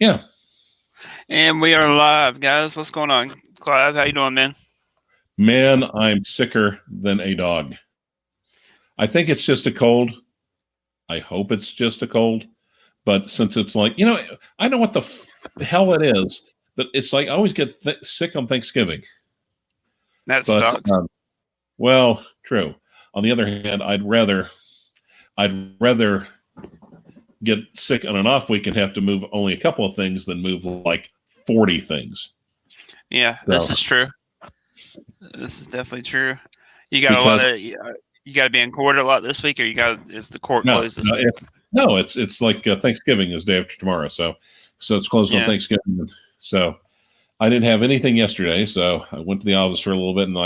Yeah. And we are live, guys. What's going on? Clyve, how you doing, man? Man, I'm sicker than a dog. I think it's just a cold. I hope it's just a cold. But since it's like, I know what the hell it is, but it's like I always get sick on Thanksgiving. That But, sucks. well, true. On the other hand, I'd rather get sick on an off week and have to move only a couple of things than move like 40 things. Yeah, this is true. This is definitely true. You got a lot of you got to be in court a lot this week, or is the court closed this week? No, it's like Thanksgiving is day after tomorrow, so it's closed on Thanksgiving. So I didn't have anything yesterday, so I went to the office for a little bit and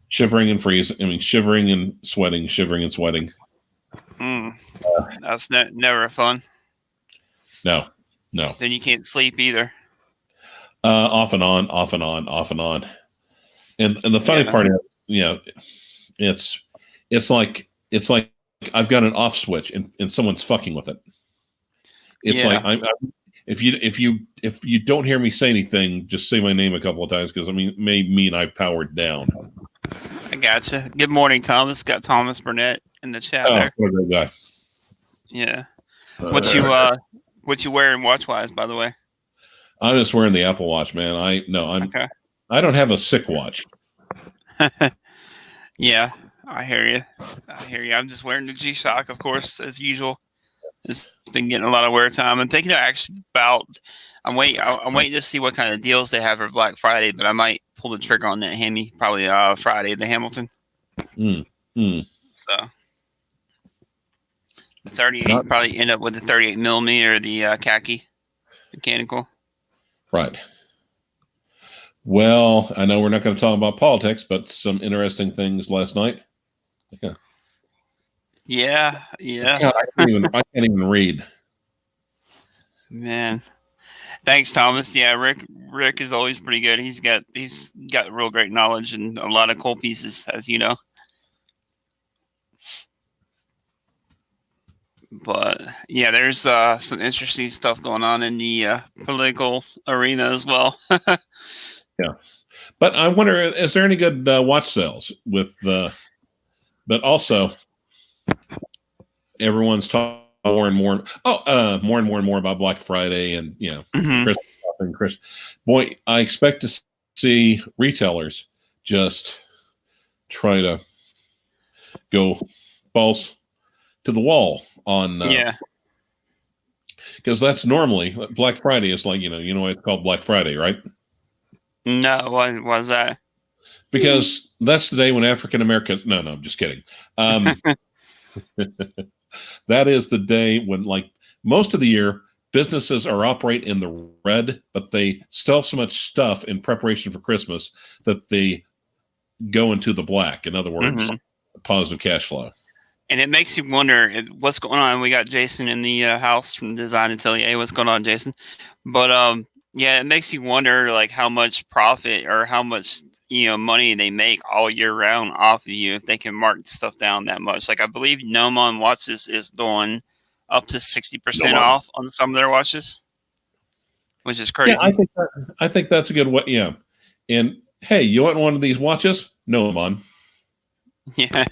shivering and freezing. I mean, shivering and sweating, shivering and sweating. That's never fun. No. Then you can't sleep either. Off and on. And the funny part is, it's like I've got an off switch and someone's fucking with it. It's like if you don't hear me say anything, just say my name a couple of times because it may mean I've powered down. I gotcha. Good morning, Thomas. Got Thomas Burnett in the chat there. What a great guy. Yeah. What you wearing watch wise, by the way? I'm just wearing the Apple Watch, man. I don't have a sick watch. Yeah, I hear you. I'm just wearing the G-Shock, of course, as usual. It's been getting a lot of wear time. I'm thinking actually about. I'm waiting to see what kind of deals they have for Black Friday, but I might pull the trigger on that Hemi probably Friday, the Hamilton. So the 38 probably end up with the 38 millimeter, the khaki mechanical. Right. Well, I know we're not going to talk about politics, but some interesting things last night. Yeah. God, I can't even read. Man, thanks, Thomas. Yeah, Rick is always pretty good. He's got real great knowledge and a lot of cool pieces, as you know. But yeah, there's some interesting stuff going on in the political arena as well. Yeah, but I wonder, is there any good watch sales with but also everyone's talking more and more about Black Friday and Christmas. Boy, I expect to see retailers just try to go balls to the wall on because that's normally Black Friday is like why it's called Black Friday, right? No, why was that? Because that's the day when African Americans. No, I'm just kidding. That is the day when, like, most of the year, businesses are operate in the red, but they sell so much stuff in preparation for Christmas that they go into the black. In other words, positive cash flow. And it makes you wonder what's going on. We got Jason in the house from Design Atelier. What's going on, Jason? But yeah, it makes you wonder like how much profit or how much money they make all year round off of you if they can mark stuff down that much. Like I believe Nomon watches is going up to 60% off on some of their watches, which is crazy. Yeah, I think that's a good way. Yeah, and hey, you want one of these watches? Nomon. Yeah,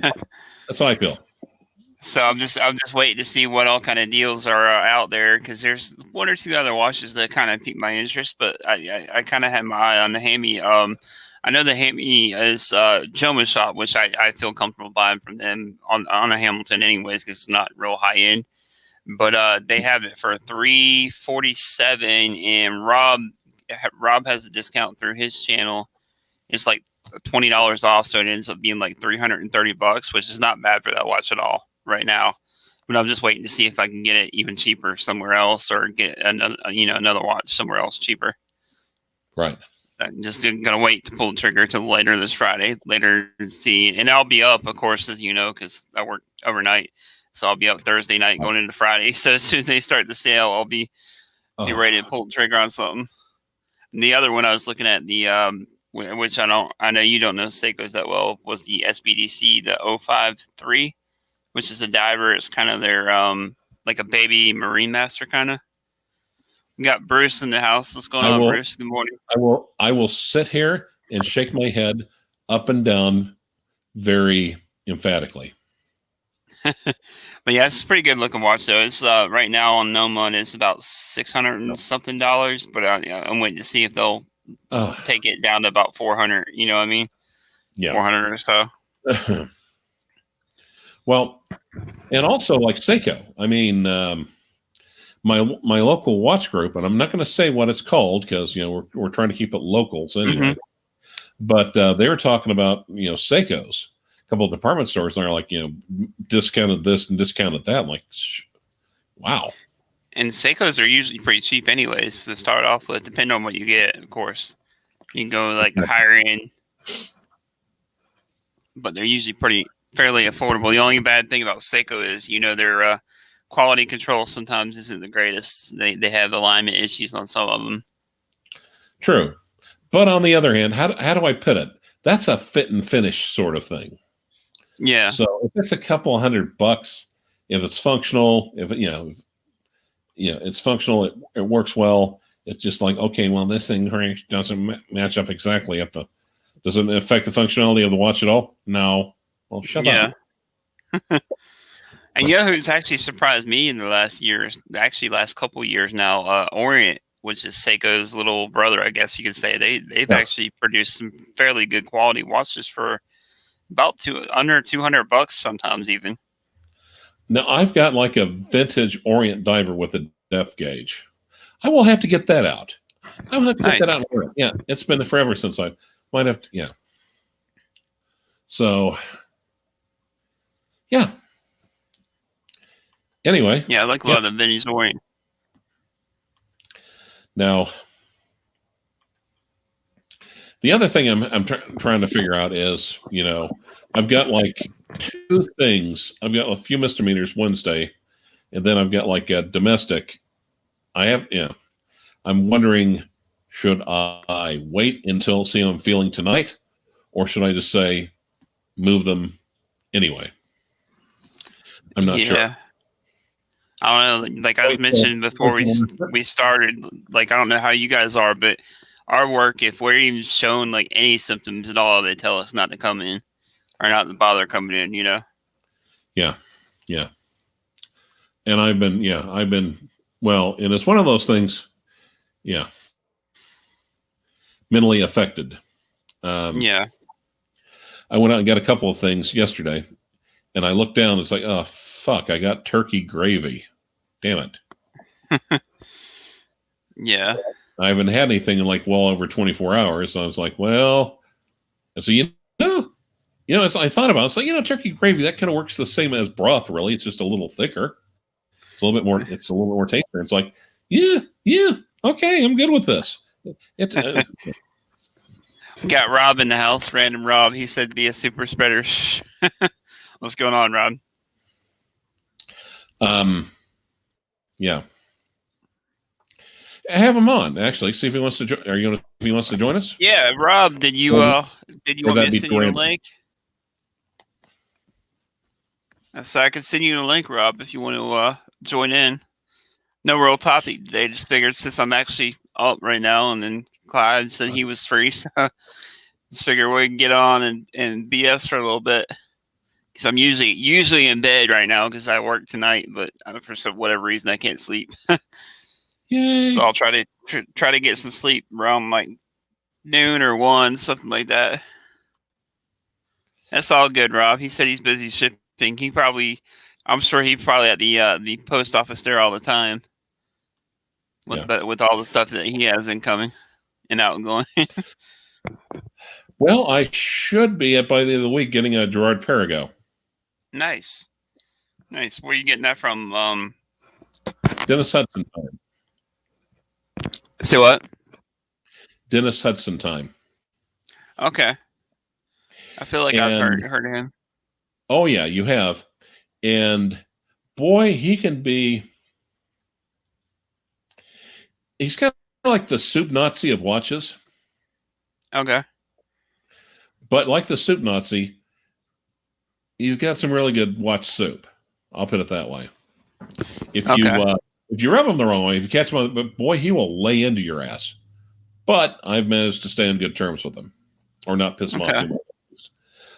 that's how I feel. So I'm just waiting to see what all kind of deals are out there because there's one or two other watches that kind of piqued my interest, but I kind of had my eye on the Hemi. I know the Hemi is Joma's shop, which I feel comfortable buying from them on a Hamilton anyways because it's not real high end. But they have it for $347, and Rob has a discount through his channel. It's like $20 off, so it ends up being like $330, which is not bad for that watch at all right now. But I'm just waiting to see if I can get it even cheaper somewhere else or get another watch somewhere else cheaper. Right. So I'm just gonna wait to pull the trigger till later this Friday, later to see, and I'll be up, of course, as you know, because I work overnight, so I'll be up Thursday night going into Friday. So as soon as they start the sale, I'll be ready to pull the trigger on something. And the other one I was looking at, the which I know you don't know Seikos that well, was the SBDC, the 053, which is a diver. It's kind of their like a baby Marine Master kind of. We got Bruce in the house. What's going on, Bruce? Good morning. I will sit here and shake my head up and down very emphatically. But yeah, it's a pretty good looking watch though. It's right now on Noma and it's about $600 and something. But I'm waiting to see if they'll take it down to about 400. You know what I mean? Yeah, 400 or so. Well, and also like Seiko. I mean, my local watch group, and I'm not going to say what it's called because we're trying to keep it locals anyway. But they were talking about Seikos. A couple of department stores, and they're like discounted this and discounted that. I'm like, wow. And Seikos are usually pretty cheap anyways to start off with, depending on what you get. Of course, you can go like higher end, but they're usually fairly affordable. The only bad thing about Seiko is their quality control sometimes isn't the greatest. They have alignment issues on some of them. True. But on the other hand, how do I put it? That's a fit and finish sort of thing. Yeah. So if it's a couple $100, if it's functional, if it's functional, it works well. It's just like, okay, well, this thing doesn't match up exactly at the. Does it affect the functionality of the watch at all? No. Well, shut up. And who's actually surprised me in the last couple of years now? Orient, which is Seiko's little brother, I guess you could say. They've actually produced some fairly good quality watches for about under $200 sometimes even. Now I've got like a vintage Orient diver with a depth gauge. I will have to get that out. I will have to get that out. Yeah, it's been forever since I might have to. Yeah. So. Yeah. Anyway. Yeah, I like a lot of the vintage Orient. Now, the other thing I'm trying to figure out is, I've got like two things. I've got a few misdemeanors Wednesday, and then I've got like a domestic. I'm wondering, should I wait until see how I'm feeling tonight, or should I just say move them anyway? I'm not sure. I don't know. Like I was mentioning before we started, like I don't know how you guys are, but our work, if we're even showing like any symptoms at all, they tell us not to come in or not to bother coming in. Yeah. And I've been well, and it's one of those things. Yeah. Mentally affected. I went out and got a couple of things yesterday, and I looked down. It's like, oh fuck! I got turkey gravy. Damn it. Yeah. I haven't had anything in like well over 24 hours. So I was like, well, so as I thought about it, it's like, turkey gravy, that kind of works the same as broth, really. It's just a little thicker. It's a little bit more tastier. It's like, yeah, okay, I'm good with this. Got Rob in the house, random Rob. He said be a super spreader. What's going on, Rob? Yeah. I have him on, actually. See if he wants to join. If he wants to join us? Yeah, Rob, did you want me to send you a link? So I could send you a link, Rob, if you want to join in. No real topic today. Just figured since I'm actually up right now, and then Clyve said he was free, so just figure we can get on and BS for a little bit. Because I'm usually in bed right now because I work tonight, but for whatever reason I can't sleep. Yay. So I'll try to get some sleep around like noon or 1, something like that. That's all good, Rob. He said he's busy shipping. I'm sure he's probably at the post office there all the time. With all the stuff that he has incoming and outgoing. Well, I should be by the end of the week getting a Gerard Perigo. Nice. Where are you getting that from? Dennis Hudson time. Say what? Dennis Hudson time. Okay. I feel like I've heard of him. Oh yeah, you have. And boy, he can be. He's kind of like the soup Nazi of watches. Okay. But like the soup Nazi, he's got some really good watch soup. I'll put it that way. If you rub him the wrong way, if you catch him, but boy, he will lay into your ass. But I've managed to stay on good terms with him, or not piss him off too much.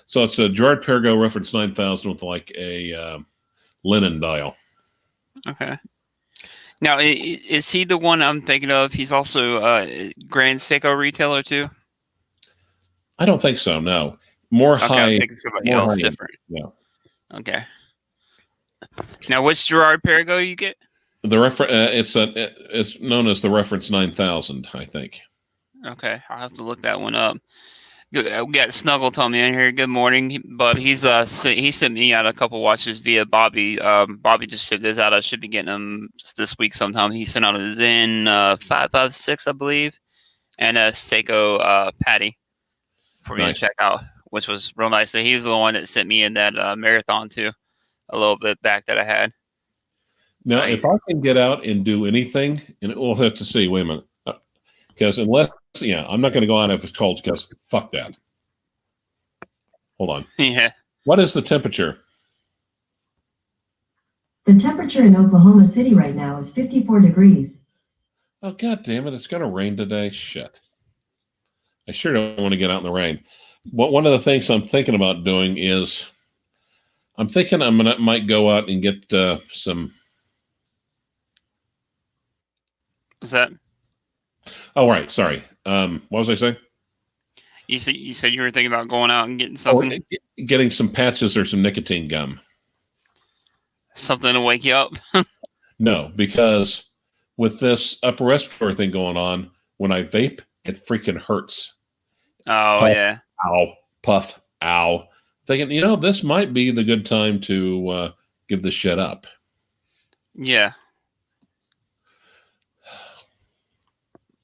So it's a Gerard Perregaux reference 9000 with like a linen dial. Okay. Now, is he the one I'm thinking of? He's also a Grand Seiko retailer too. I don't think so. No, more high. I'm thinking somebody else different. Yeah. Okay. Now, which Gerard Perregaux you get? The it's known as the reference 9000, I think. Okay, I'll have to look that one up. We got Snuggle telling me in here. Good morning, Bub. He sent me out a couple watches via Bobby. Bobby just shipped those out. I should be getting them this week sometime. He sent out a Zen 556, I believe, and a Seiko Patty for me to check out, which was real nice. So he's the one that sent me in that marathon too, a little bit back that I had. Now, if I can get out and do anything, and we'll have to see. Wait a minute, because I'm not going to go out if it's cold. Because fuck that. Hold on. Yeah. What is the temperature? The temperature in Oklahoma City right now is 54 degrees. Oh, God damn it. It's going to rain today. Shit. I sure don't want to get out in the rain. One of the things I'm thinking about doing is I'm thinking might go out and get some. What's that? Oh, right. Sorry. What was I saying? You said you were thinking about going out and getting something? Getting some patches or some nicotine gum. Something to wake you up? No, because with this upper respiratory thing going on, when I vape, it freaking hurts. Oh, puff, yeah. Ow. Puff. Ow. Thinking, this might be the good time to give this shit up. Yeah.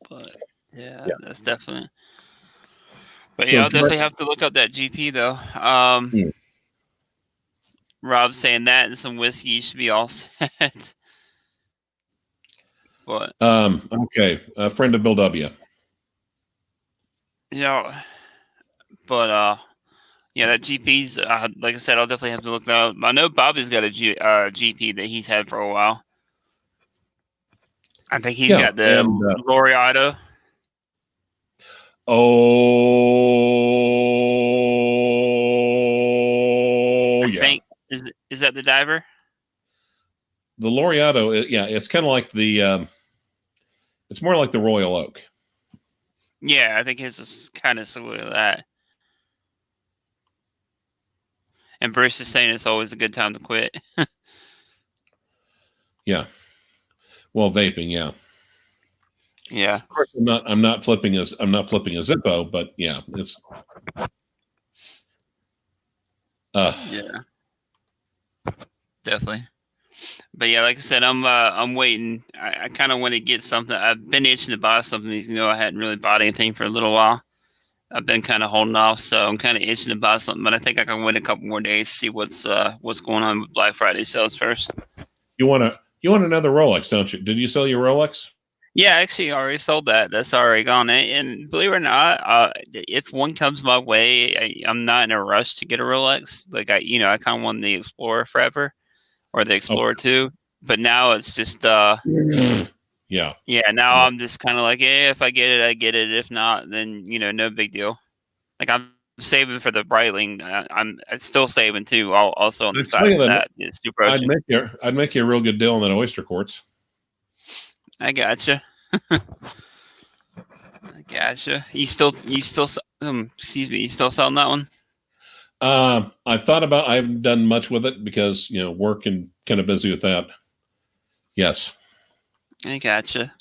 But yeah, that's definitely. But yeah, I'll definitely have to look up that GP though. Rob's saying that and some whiskey should be all set. But okay, a friend of Bill W. But that GP's like I said, I'll definitely have to look that up. I know Bobby's got a GP that he's had for a while. I think he's got the Laureato. Oh, I think is that the diver? The Laureato, it's kind of like the. It's more like the Royal Oak. Yeah, I think his is kind of similar to that. And Bruce is saying it's always a good time to quit. Yeah. Well, vaping, yeah. Yeah. Of course, I'm not flipping a Zippo, but yeah, it's. Yeah. Definitely. But yeah, like I said, I'm waiting. I kind of want to get something. I've been itching to buy something. I hadn't really bought anything for a little while. I've been kind of holding off, so I'm kind of itching to buy something. But I think I can wait a couple more days to see what's going on with Black Friday sales first. You want another Rolex, don't you? Did you sell your Rolex? Yeah, actually, I already sold that. That's already gone. And believe it or not, if one comes my way, I'm not in a rush to get a Rolex. Like I kind of wanted the Explorer forever, or the Explorer 2. But now it's just yeah. Now I'm just kind of like, if I get it, I get it. If not, then no big deal. Like I'm saving for the Breitling. I'm still saving too. Also on the side of that, it's Super Ocean. I'd make you a real good deal on that oyster quartz. I gotcha. I gotcha. You still excuse me. You still selling that one? I've thought about. I haven't done much with it because work and kind of busy with that. Yes. I gotcha.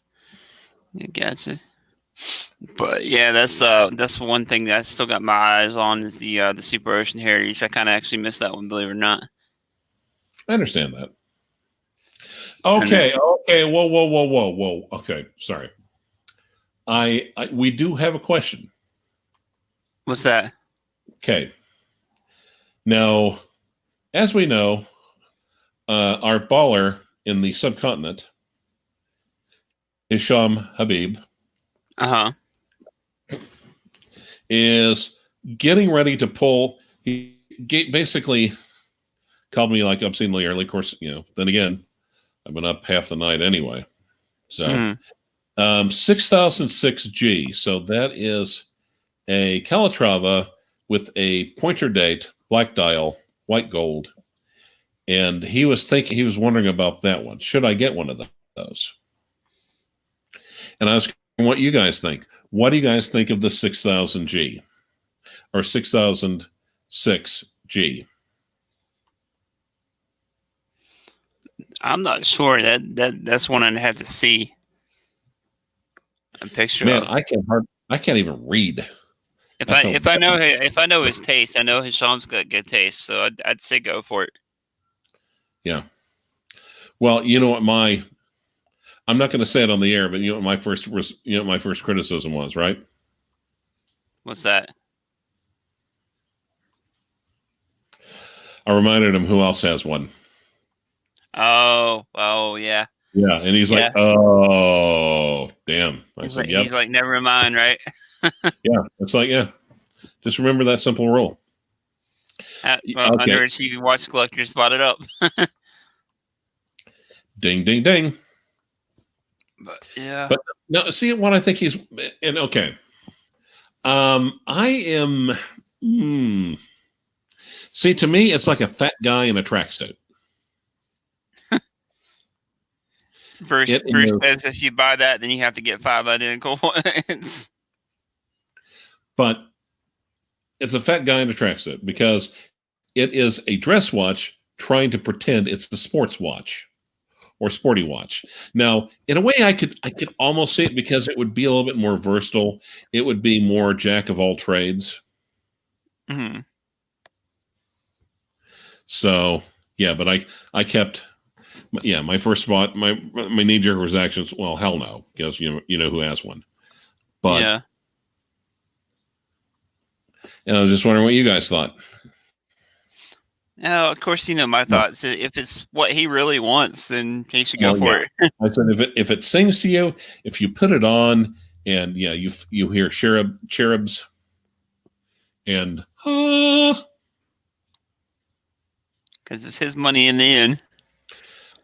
But yeah, that's one thing that I still got my eyes on is the Super Ocean Heritage. I kind of actually missed that one, believe it or not. I understand that. Okay. Whoa. Okay, sorry. We do have a question. What's that? Okay. Now, as we know, our baller in the subcontinent, Hisham Habib, is getting ready to pull. He basically called me like obscenely early. Of course, then again, I've been up half the night anyway. So 6006G. So that is a Calatrava with a pointer date, black dial, white gold. And he was wondering about that one. Should I get one of those? And I was wondering what you guys think. What do you guys think of the 6000G or 6006G? I'm not sure. That's one I'd have to see a picture. Man, of. I can't even read. If I know his taste, I know Sean's got good taste, so I'd say go for it. Yeah. Well, you know what I'm not going to say it on the air, but you know what my first criticism was, right? What's that? I reminded him who else has one. Oh, yeah. Yeah, and he's like, "Oh, damn!" He's like, "Never mind," right? Yeah, it's like, yeah, just remember that simple rule. Underachieving watch collector spotted up. Ding, ding, ding. But yeah. But no, see what I think he's and okay. I am. See, to me, it's like a fat guy in a tracksuit. Bruce says if you buy that, then you have to get 5 identical ones. But it's a fat guy in a tracksuit because it is a dress watch trying to pretend it's a sports watch or sporty watch. Now, in a way, I could almost see it because it would be a little bit more versatile. It would be more jack of all trades. Mm-hmm. So yeah, but I kept. Yeah, my first spot, my knee-jerk reactions. Well, hell no, because you know who has one. But yeah, and I was just wondering what you guys thought. No, of course, my thoughts. If it's what he really wants, then he should go for it. I said if it sings to you, if you put it on, and you hear cherubs, and because it's his money in the end.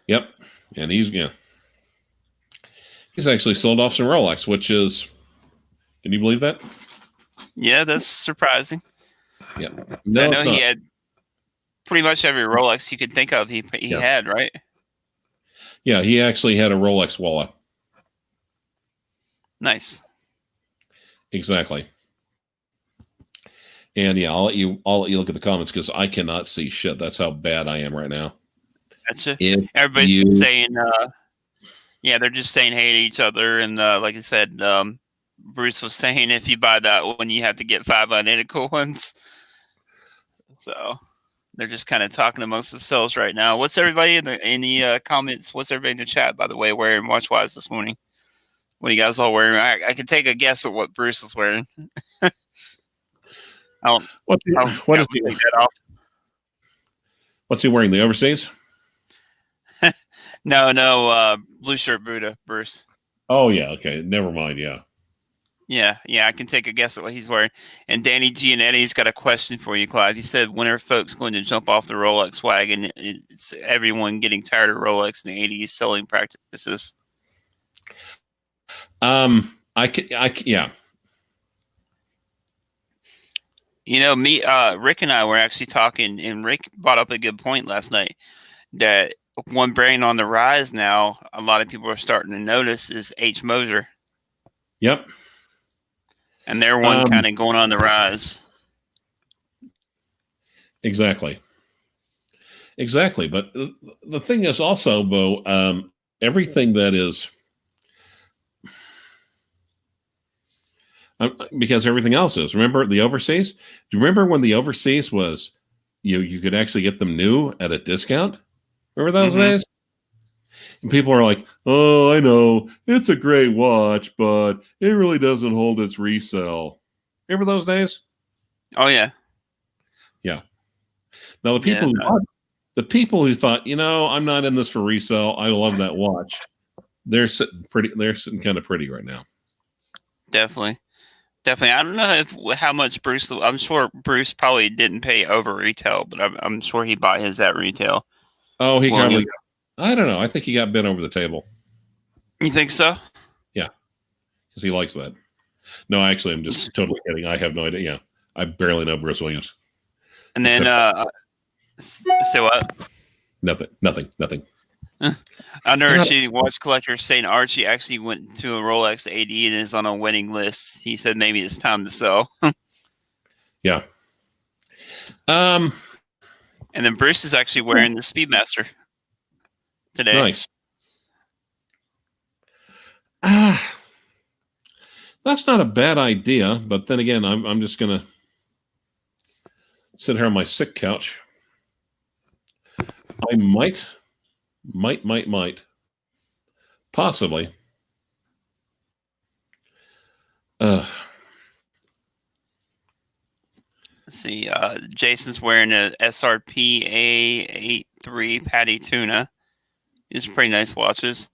Yep, and he's actually sold off some Rolex, which is, can you believe that? Yeah, that's surprising. Yeah, I know he had pretty much every Rolex you could think of. He had, right? Yeah, he actually had a Rolex wallet. Nice. Exactly. And yeah, I'll let you look at the comments because I cannot see shit. That's how bad I am right now. Gotcha. Everybody's saying, they're just saying hey to each other, and like I said, Bruce was saying if you buy that one, you have to get 5 identical ones. So they're just kind of talking amongst themselves right now. What's everybody in the comments? What's everybody in the chat, by the way, wearing watch-wise this morning? What are you guys all wearing? I can take a guess at what Bruce is wearing. What's he wearing? The overseas? No, Blueshirt Buddah, Bruce. Oh yeah, okay. Never mind, yeah. Yeah, I can take a guess at what he's wearing. And Danny Gianetti's got a question for you, Clyve. He said, when are folks going to jump off the Rolex wagon? It's everyone getting tired of Rolex in the 80s selling practices. Yeah. Rick and I were actually talking, and Rick brought up a good point last night that one brand on the rise now, a lot of people are starting to notice, is H. Moser. Yep. And they're one kind of going on the rise. Exactly. But the thing is also, Bo, everything that is, because everything else is. Remember the overseas? Do you remember when the overseas was, you could actually get them new at a discount? Remember those days? And people are like, oh, I know, it's a great watch, but it really doesn't hold its resale. Remember those days? Oh, yeah. Yeah. Now, the people who thought, I'm not in this for resale, I love that watch, they're sitting kind of pretty right now. Definitely. I don't know how much Bruce, I'm sure Bruce probably didn't pay over retail, but I'm sure he bought his at retail. Oh, he probably I don't know. I think he got bent over the table. You think so? Yeah, because he likes that. No, actually, I'm just totally kidding. I have no idea. Yeah, I barely know Bruce Williams. And then, say what? Nothing. Underachieving watch collector saying Archie actually went to a Rolex 80 and is on a winning list. He said maybe it's time to sell. Yeah. And then Bruce is actually wearing the Speedmaster today. Nice. That's not a bad idea, but then again, I'm just gonna sit here on my sick couch. I might, possibly. Let's see. Jason's wearing a SRP A83 Patty Tuna. These are pretty nice watches.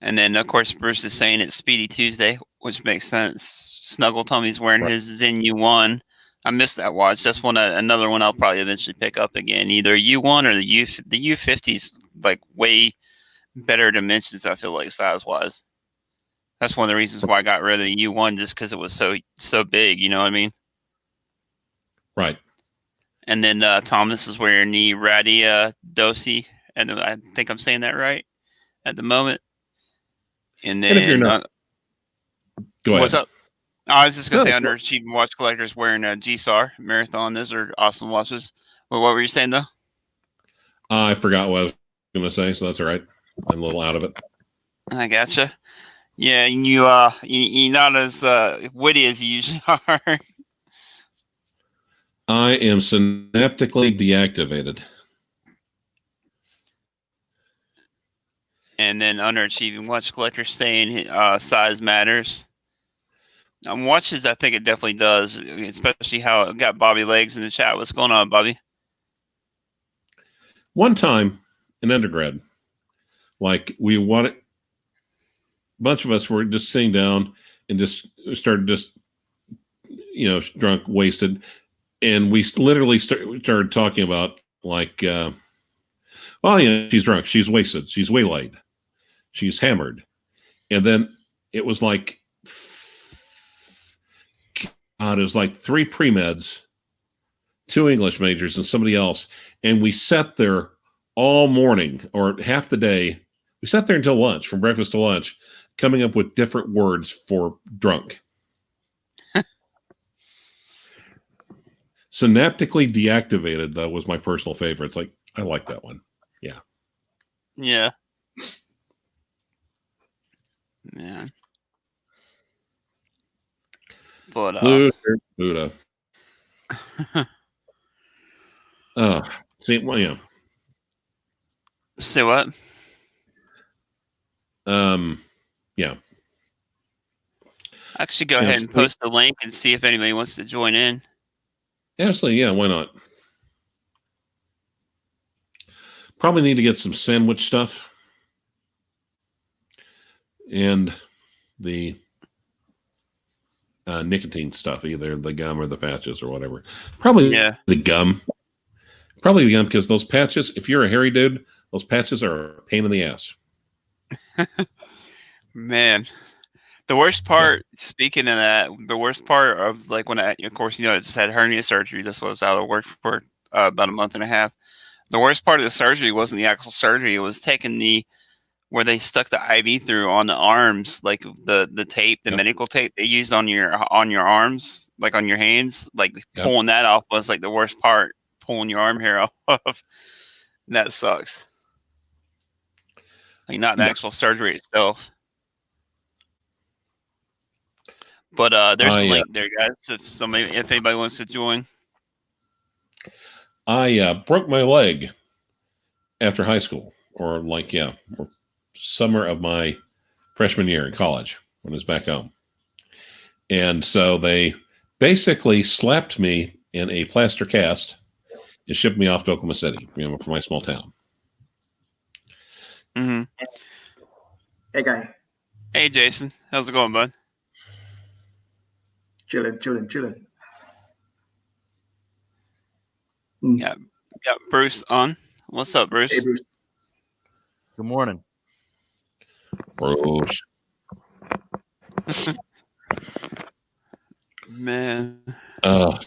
And then, of course, Bruce is saying it's Speedy Tuesday, which makes sense. Snuggle Tummy's wearing his Zen U1. I missed that watch. That's another one I'll probably eventually pick up again. Either U1 or the U50's like way better dimensions, I feel like, size-wise. That's one of the reasons why I got rid of the U1, just because it was so big, you know what I mean? Right. And then Thomas is wearing the Radia Dosi, and I think I'm saying that right at the moment. And then, if you're not, go ahead. What's up? I was just going to say, Underachieving watch collectors wearing a G-SAR Marathon. Those are awesome watches. Well, what were you saying, though? I forgot what I was going to say, so that's all right. I'm a little out of it. I gotcha. Yeah, you're not as witty as you usually are. I am synaptically deactivated. And then Underachieving watch collectors saying size matters. Watches, I think it definitely does, especially how it got Bobby Legs in the chat. What's going on, Bobby? One time in undergrad, a bunch of us were just sitting down and just started drunk, wasted. And we literally started talking about she's drunk, she's wasted, she's waylaid, she's hammered. And then it was like, it was like 3 pre-meds, 2 English majors, and somebody else. And we sat there all morning or half the day. We sat there until lunch, from breakfast to lunch, coming up with different words for drunk. Synaptically deactivated, though, was my personal favorite. It's like, I like that one. Yeah. Yeah. Yeah. But Blueshirt Buddah. See, well, yeah. Say what? Yeah. Actually, go ahead and post the link and see if anybody wants to join in. Absolutely, yeah. Why not? Probably need to get some sandwich stuff and the nicotine stuff, either the gum or the patches or whatever. Probably the gum. Probably the gum, because those patches, if you're a hairy dude, those patches are a pain in the ass. Man. The worst part, speaking of that, the worst part of when I just had hernia surgery. This was out of work for about a month and a half. The worst part of the surgery wasn't the actual surgery. It was taking where they stuck the IV through on the arms, like the tape, the medical tape they used on your arms, like on your hands, pulling that off was like the worst part, pulling your arm hair off. That sucks. Like not the actual surgery itself. But there's a link there, guys. If anybody wants to join. I broke my leg after high school, or summer of my freshman year in college when I was back home. And so they basically slapped me in a plaster cast and shipped me off to Oklahoma City, for my small town. Mm-hmm. Hey, guy. Hey, Jason. How's it going, bud? Chilling. Yeah, got Bruce on. What's up, Bruce? Hey, Bruce. Good morning. Gross. Man. Uh,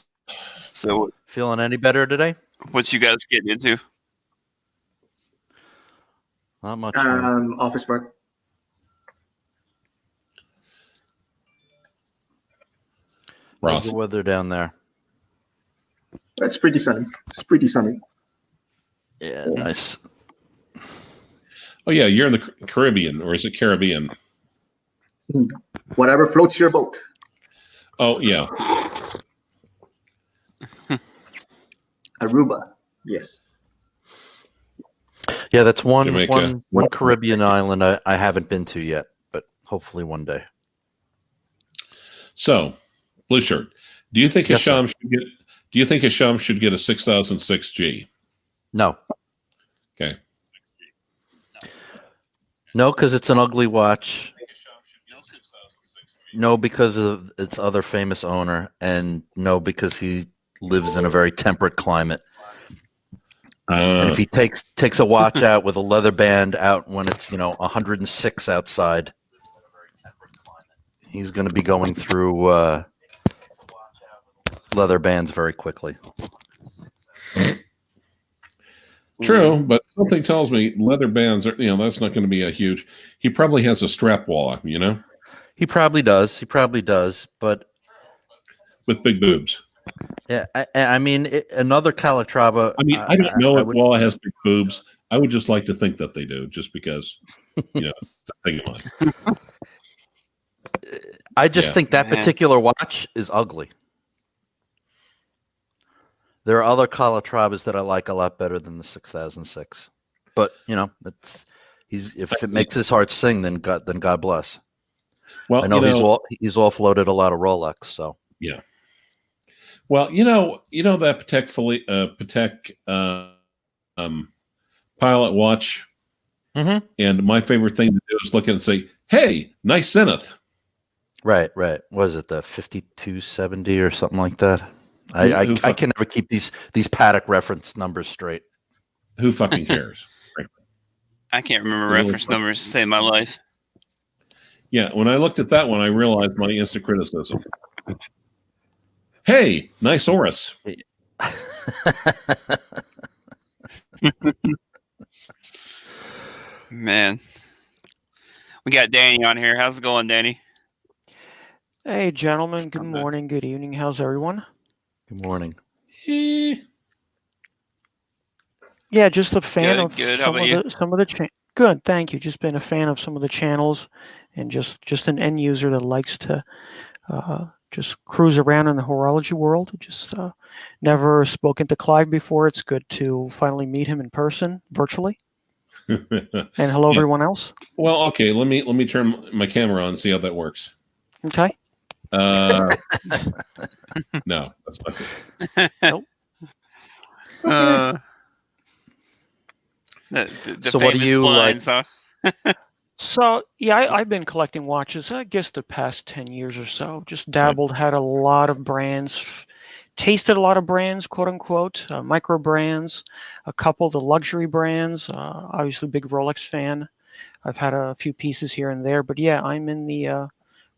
So, Feeling any better today? what you guys getting into? Not much. Office work. How's Ross. the weather down there? It's pretty sunny. It's pretty sunny. Yeah, nice. Oh yeah, you're in the Caribbean, or is it Caribbean? Whatever floats your boat. Oh yeah. Aruba. Yes. Yeah, that's one Jamaica. Caribbean island I haven't been to yet, but hopefully one day. So, Blue Shirt, do you think Yes, sir. Hisham should get? Do you think Hisham should get a 6006G? No. Okay. No, because it's an ugly watch. No, because of its other famous owner, and no, because he lives in a very temperate climate. And if he takes a watch out with a leather band out when it's 106 outside, he's going to be going through leather bands very quickly. True, but something tells me leather bands are, that's not going to be a huge. He probably has a strap wall, He probably does. But with big boobs. yeah, I mean, another Calatrava. I mean, I don't know if Walla has big boobs. I would just like to think that they do, just because, think about it. I just think that particular watch is ugly. There are other Calatravas that I like a lot better than the 6006. But if it makes his heart sing, then God bless. Well, I know he's offloaded a lot of Rolex, so yeah. Well, that Patek pilot watch, and my favorite thing to do is look at it and say, "Hey, nice zenith." Right. Was it the 5270 or something like that? I can never keep these Patek reference numbers straight. Who fucking cares? I can't remember reference numbers to save my life. Yeah, when I looked at that one, I realized my instant criticism. Hey, nice Oris. Man. We got Danny on here. How's it going, Danny? Hey, gentlemen. Good morning. Good evening. How's everyone? Good morning. Yeah, just a fan of good. How about you? some of the good. Thank you. Just been a fan of some of the channels, and just an end user that likes to just cruise around in the horology world. Just never spoken to Clyve before. It's good to finally meet him in person, virtually. And hello, everyone else. Well, okay. Let me turn my camera on and see how that works. Okay. No, that's not good. Nope. The So what do you blinds, like? Huh? So yeah, I've been collecting watches, I guess the past 10 years or so. Just dabbled, had a lot of brands, tasted a lot of brands, quote unquote, micro brands, a couple of the luxury brands. Obviously, big Rolex fan. I've had a few pieces here and there, but yeah, I'm in the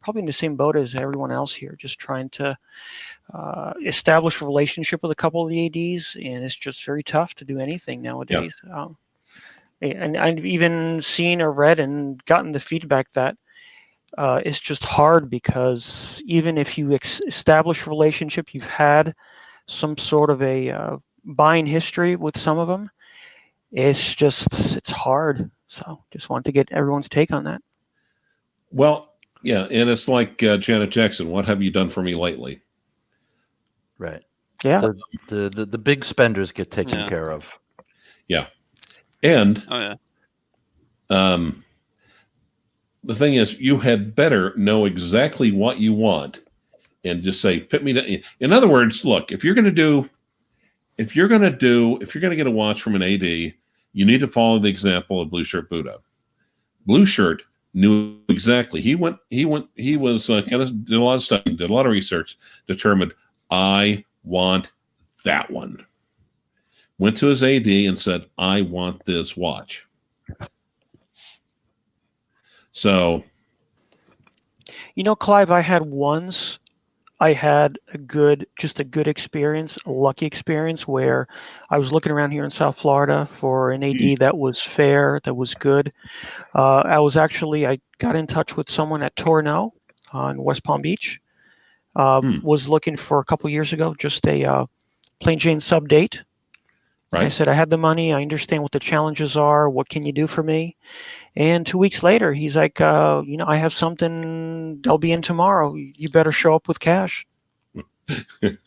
probably in the same boat as everyone else here, just trying to establish a relationship with a couple of the ADs, and it's just very tough to do anything nowadays. And I've even seen or read and gotten the feedback that it's just hard because even if you establish a relationship, you've had some sort of a buying history with some of them, it's hard. So just wanted to get everyone's take on that. Well, yeah, and it's like Janet Jackson. What have you done for me lately? Right. Yeah. The big spenders get taken care of. Yeah. And Oh, the thing is, you had better know exactly what you want and just say, "Put me to." In other words, look, if you're going to get a watch from an AD, you need to follow the example of Blueshirt Buddah. Blueshirt knew exactly. He was kind of did a lot of study, did a lot of research, determined, I want that one. Went to his AD and said, I want this watch. So, Clyve, I had just a good experience, a lucky experience where I was looking around here in South Florida for an AD that was fair, that was good. I got in touch with someone at Torno on West Palm Beach. Was looking for a couple years ago, just a plain Jane sub date. Right. I said, I had the money. I understand what the challenges are. What can you do for me? And 2 weeks later, he's like, I have something. They'll be in tomorrow. You better show up with cash. And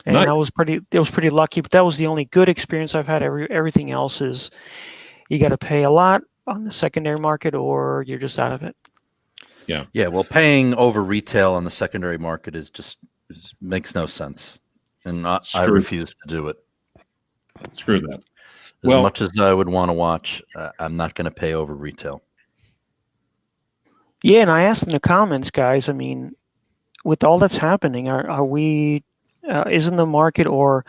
nice. It was pretty lucky, but that was the only good experience I've had. Everything else is you got to pay a lot on the secondary market, or you're just out of it. Yeah. Yeah. Well, paying over retail on the secondary market makes no sense, and I refuse to do it. Screw that. As much as I would want to watch, I'm not going to pay over retail. Yeah, and I asked in the comments, guys. I mean, with all that's happening, are we? Isn't the market, or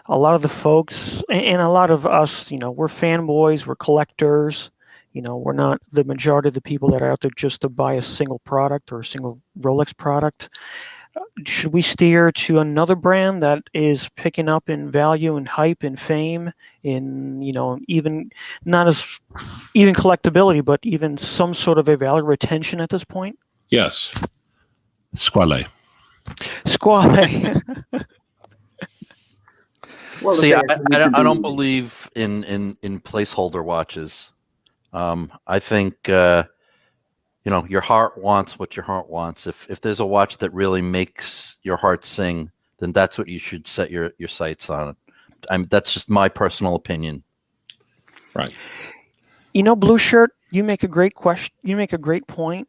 a lot of the folks and a lot of us, we're fanboys, we're collectors. We're not the majority of the people that are out there just to buy a single product or a single Rolex product. Should we steer to another brand that is picking up in value and hype and fame in, even not as even collectability, but even some sort of a value retention at this point? Yes. Squale. Well, see, I don't believe in placeholder watches. I think your heart wants what your heart wants. If there's a watch that really makes your heart sing, then that's what you should set your sights on. That's just my personal opinion. Right. Blueshirt, you make a great question. You make a great point.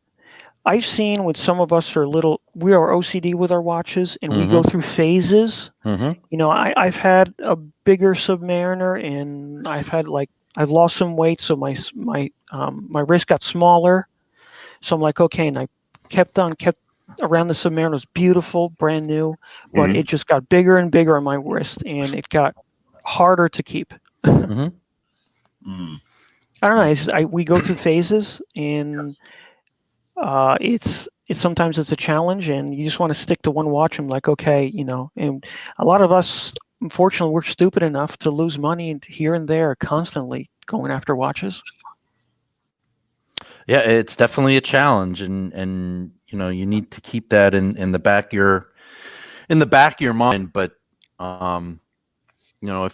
I've seen with some of us we are OCD with our watches, and we go through phases. I've had a bigger Submariner, and I've lost some weight, so my wrist got smaller. So I'm like, okay, and I kept around the Submariner. It was beautiful, brand new, but it just got bigger and bigger on my wrist, and it got harder to keep. I don't know. We go through phases, and it's sometimes it's a challenge, and you just want to stick to one watch. I'm like, okay, and a lot of us, unfortunately, we're stupid enough to lose money here and there, constantly going after watches. Yeah, it's definitely a challenge, and you need to keep that in the back of your mind. But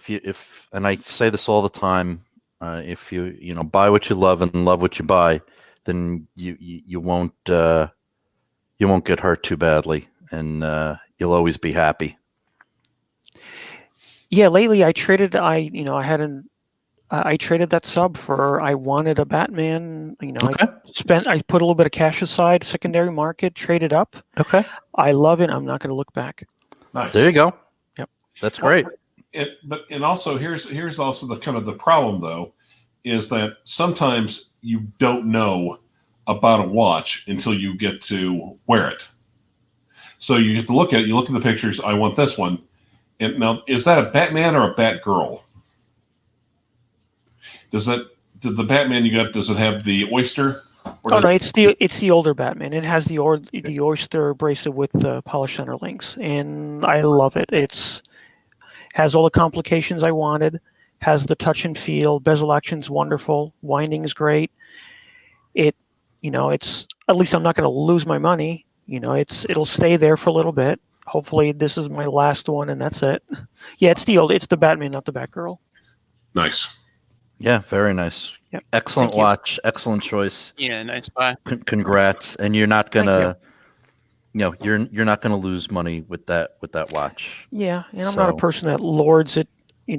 if and I say this all the time, if you buy what you love and love what you buy, then you won't get hurt too badly, and you'll always be happy. Yeah, lately I traded. I traded that sub for. I wanted a Batman. Okay. I put a little bit of cash aside, secondary market, traded up. Okay. I love it. I'm not going to look back. Nice. There you go. Yep. That's great. And also here's also the kind of the problem though, is that sometimes you don't know about a watch until you get to wear it. So you get to look at it. You look at the pictures. I want this one. And now, is that a Batman or a Batgirl? Did the Batman you got? Does it have the oyster? Oh no, it's the older Batman. It has the oyster bracelet with the polished center links, and I love it. Has all the complications I wanted. Has the touch and feel. Bezel action's wonderful. Winding is great. It's at least I'm not going to lose my money. It'll stay there for a little bit. Hopefully, this is my last one, and that's it. Yeah, it's the Batman, not the Batgirl. Nice. Yeah, very nice. Yep. Excellent watch. Excellent choice. Yeah, nice buy. Congrats. And you're not gonna, you're not gonna lose money with that watch. Yeah, and I'm not a person that lords it,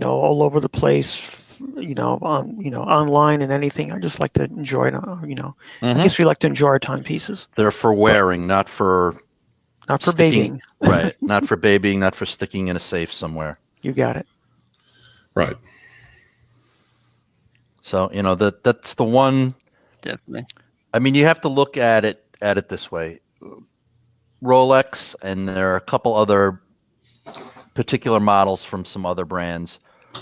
all over the place, online and anything. I just like to enjoy it. I guess we like to enjoy our timepieces. They're for wearing, not for babying. Right. Not for babying. Not for sticking in a safe somewhere. You got it. Right. So that's the one. Definitely. I mean, you have to look at it this way. Rolex, and there are a couple other particular models from some other brands,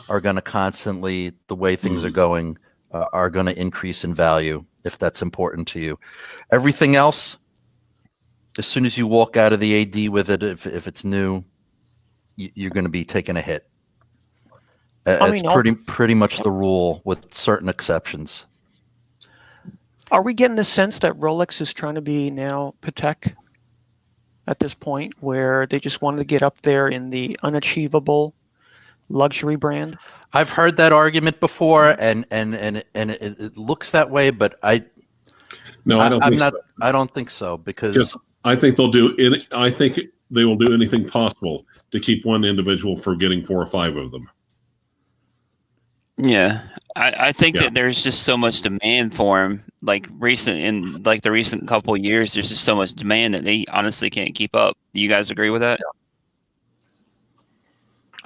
are going to constantly, the way things are going, are going to increase in value. if that's important to you. Everything else, as soon as you walk out of the AD with it, if it's new, you're going to be taking a hit. It's pretty much the rule with certain exceptions. Are we getting the sense that Rolex is trying to be now Patek at this point, where they just wanted to get up there in the unachievable luxury brand? I've heard that argument before, and it looks that way, but I don't think so because I think they'll do it. I think they will do anything possible to keep one individual from getting 4 or 5 of them. Yeah, I think that there's just so much demand for them. Like the recent couple of years, there's just so much demand that they honestly can't keep up. Do you guys agree with that?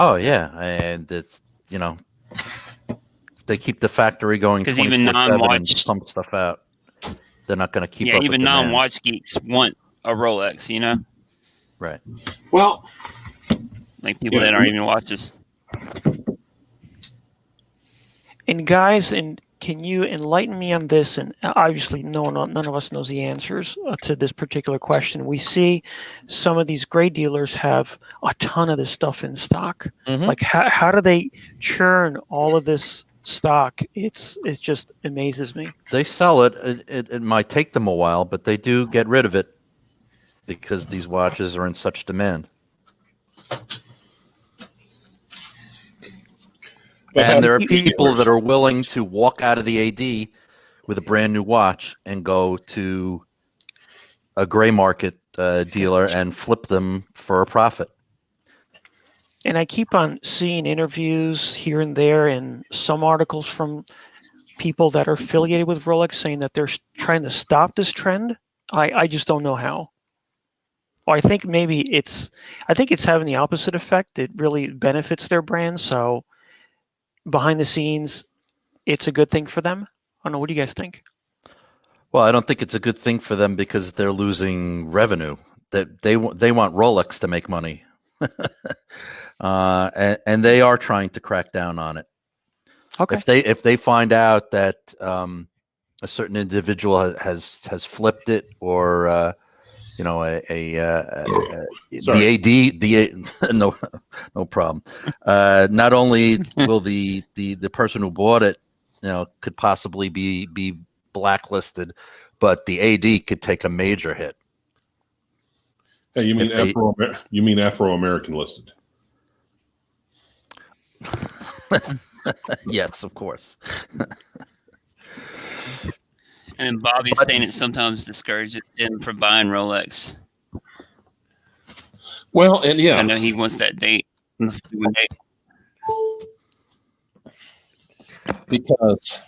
Oh yeah, and it's they keep the factory going 'cause even 24/7 and pump stuff out. They're not going to keep up. Yeah, even with demand. non-watch geeks want a Rolex. Right. Well, like people that aren't even watches. And guys, can you enlighten me on this? And obviously, none of us knows the answers to this particular question. We see some of these great dealers have a ton of this stuff in stock. Mm-hmm. Like, how do they churn all of this stock? It just amazes me. They sell it. It might take them a while, but they do get rid of it because these watches are in such demand. And there are people that are willing to walk out of the AD with a brand new watch and go to a gray market dealer and flip them for a profit. And I keep on seeing interviews here and there and some articles from people that are affiliated with Rolex saying that they're trying to stop this trend. I just don't know how. I think maybe it's having the opposite effect. It really benefits their brand. So behind the scenes, it's a good thing for them. I don't know. What do you guys think? Well, I don't think it's a good thing for them because they're losing revenue. That they want Rolex to make money, and they are trying to crack down on it. Okay. If they find out that a certain individual has flipped it, or no problem. Not only will the person who bought it, could possibly be blacklisted, but the AD could take a major hit. Hey, you mean Afro-American listed? Yes, of course. And then Bobby's saying it sometimes discourages him from buying Rolex. Well, and yeah, I know he wants that date. Because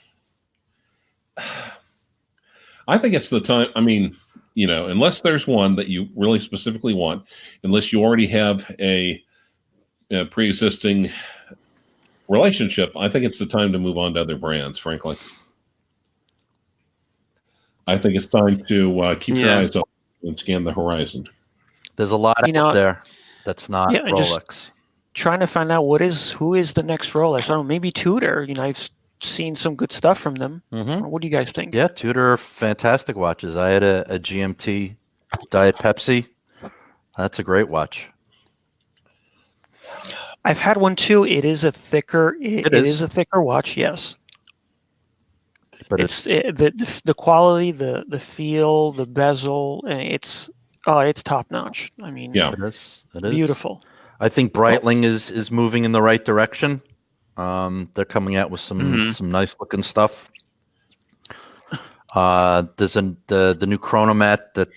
I think it's the time. I mean, unless there's one that you really specifically want, unless you already have a pre-existing relationship, I think it's the time to move on to other brands, frankly. I think it's time to keep your eyes up and scan the horizon. There's a lot out there that's not Rolex. Trying to find out who is the next Rolex. I don't know, maybe Tudor. I've seen some good stuff from them. Mm-hmm. What do you guys think? Yeah, Tudor are fantastic watches. I had a GMT Diet Pepsi. That's a great watch. I've had one too. It is a thicker. It is a thicker watch. Yes. But it's the quality, the feel, the bezel, and it's top notch. I mean, it is beautiful. I think Breitling is moving in the right direction. They're coming out with some nice looking stuff. There's the new Chronomat that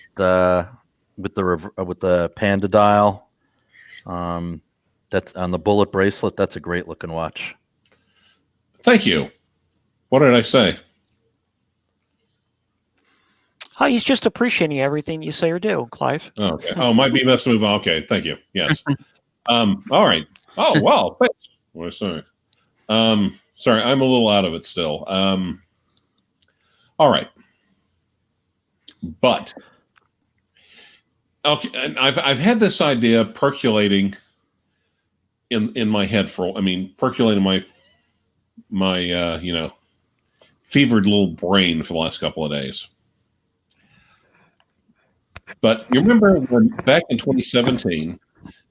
with the Panda dial. That's on the bullet bracelet. That's a great looking watch. Thank you. What did I say? He's just appreciating everything you say or do, Clyve. Okay. Oh, might be best to move on. Okay, thank you. Yes. All right. Oh, wow. Thanks. What sorry. Sorry, I'm a little out of it still. All right. But okay, and I've had this idea percolating in my head percolating my fevered little brain for the last couple of days. But you remember when back in 2017,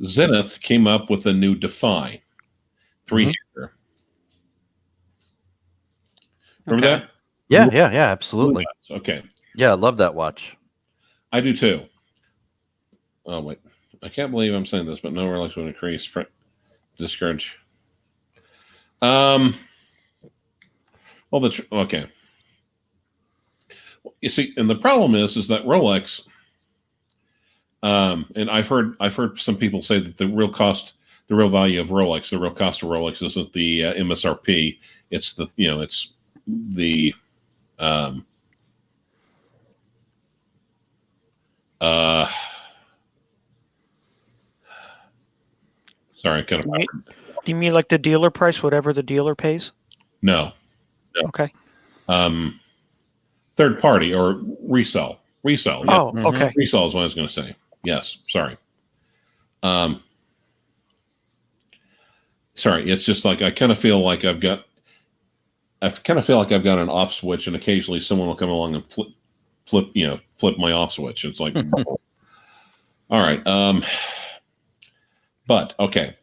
Zenith came up with a new Defy 3-hander. Remember that? Yeah, absolutely. Okay. Yeah, I love that watch. I do too. Oh, wait. I can't believe I'm saying this, but no Rolex would increase. Discourage. Okay. You see, and the problem is that Rolex, and I've heard some people say that the real value of Rolex, the real cost of Rolex isn't the MSRP. It's the sorry, I kind of. Do you mean like the dealer price, whatever the dealer pays? No. Okay. Third party or resell. Resell. Yeah. Oh, okay. Resell is what I was going to say. Yes. Sorry. Sorry. It's just like I kind of feel like I've got an off switch, and occasionally someone will come along and flip my off switch. It's like, all right. But okay.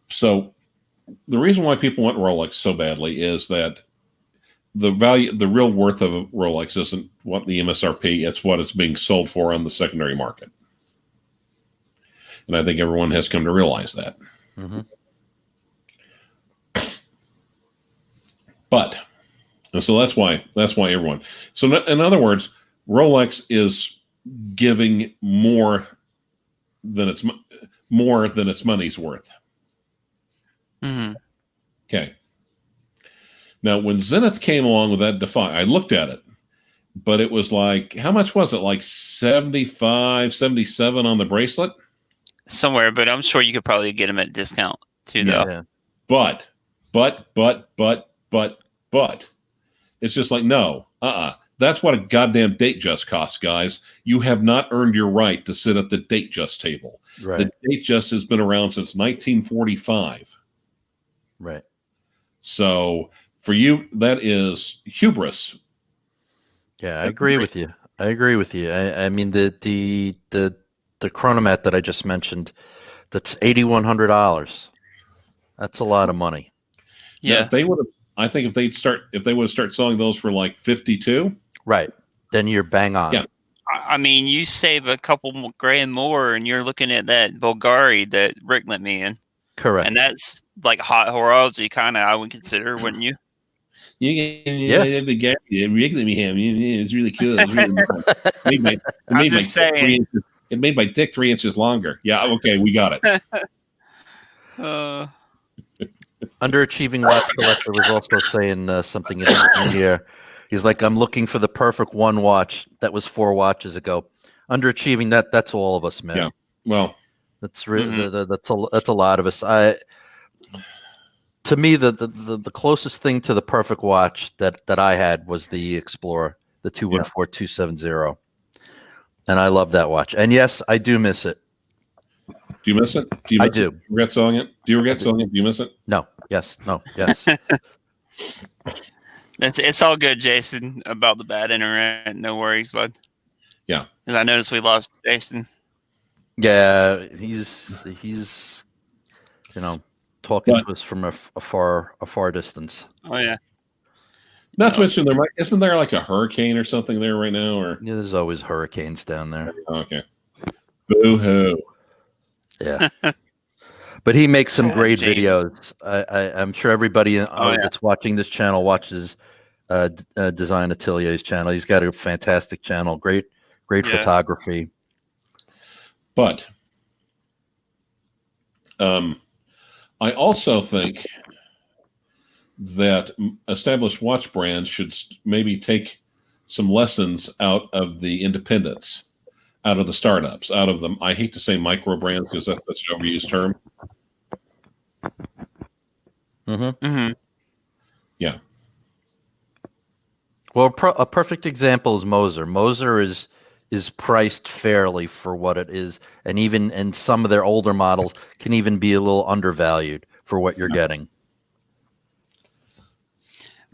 So the reason why people want Rolex so badly is that the real worth of a Rolex isn't what the MSRP, it's what it's being sold for on the secondary market. And I think everyone has come to realize that. Mm-hmm. But, and so that's why everyone. So in other words, Rolex is giving more than its money's worth. Mm-hmm. Okay. Now, when Zenith came along with that Defy, I looked at it, but it was like, how much was it? Like 75, 77 on the bracelet? Somewhere, but I'm sure you could probably get them at discount too, though. Yeah. But, it's just like, no, that's what a goddamn date just costs, guys. You have not earned your right to sit at the date just table. Right. The date just has been around since 1945. Right. So for you, that is hubris. Yeah, I agree with you. I mean, the chronomat that I just mentioned, that's $8,100. That's a lot of money. Yeah. Now, they would have. I think if they would have started selling those for like 52, right? Then you're bang on. Yeah. I mean, you save a couple grand more, and you're looking at that Bulgari that Rick let me in. Correct. And that's like hot horology, kind of. I would consider, wouldn't you? Yeah, the guy regularly him. It's really cool. It's really it made my dick 3 inches longer. Yeah, okay, we got it. Underachieving watch collector was also saying something interesting here. He's like, I'm looking for the perfect one watch. That was 4 watches ago. Underachieving, that's all of us, man. Yeah. Well, that's really that's a lot of us. To me, the closest thing to the perfect watch that I had was the Explorer, the 214270, and I love that watch. And yes, I do miss it. Do you miss it? I do. Do you regret selling it? Do you regret selling it? Do you miss it? No. Yes. No. Yes. It's all good, Jason, about the bad internet. No worries, bud. Yeah. Because I noticed we lost Jason. Yeah, he's talking to us from a far distance. Oh yeah. Not to mention isn't there like a hurricane or something there right now? Or yeah, there's always hurricanes down there. Okay. Boo hoo. Yeah. But he makes some great videos. I'm sure everybody that's watching this channel watches Design Atelier's channel. He's got a fantastic channel. Great photography. But I also think that established watch brands should maybe take some lessons out of the independents, out of the startups, out of them. I hate to say micro brands because that's an overused term. Mm-hmm. Mm-hmm. Yeah. Well, a perfect example is Moser. Moser is priced fairly for what it is, and even in some of their older models can even be a little undervalued for what you're getting.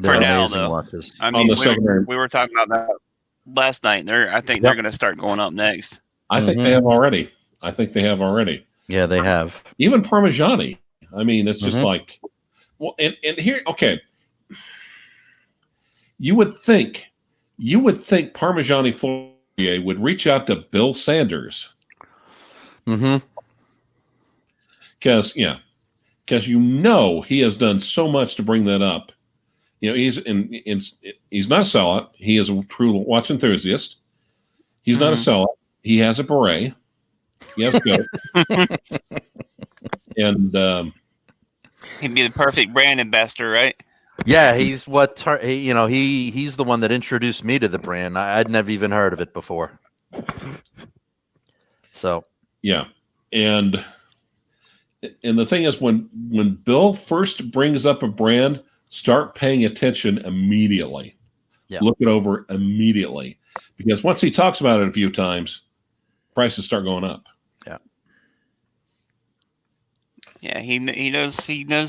They're For now, amazing though. watches. I On mean, the secondary. we were talking about that last night. I think they're going to start going up next. I think they have already. Yeah, they have. Even Parmigiani. I mean, it's just like, well, and here, okay. You would think Parmigiani Florier would reach out to Bill Sanders. Mm-hmm. Because he has done so much to bring that up. He's not a sellout. He is a true watch enthusiast. He's not a sellout. He has a beret. He has a goat. And He'd be the perfect brand ambassador, right? Yeah, he's he's the one that introduced me to the brand. I'd never even heard of it before. So yeah, and the thing is, when Bill first brings up a brand, start paying attention immediately. Yeah. Look it over immediately, because once he talks about it a few times, prices start going up. Yeah. Yeah, he knows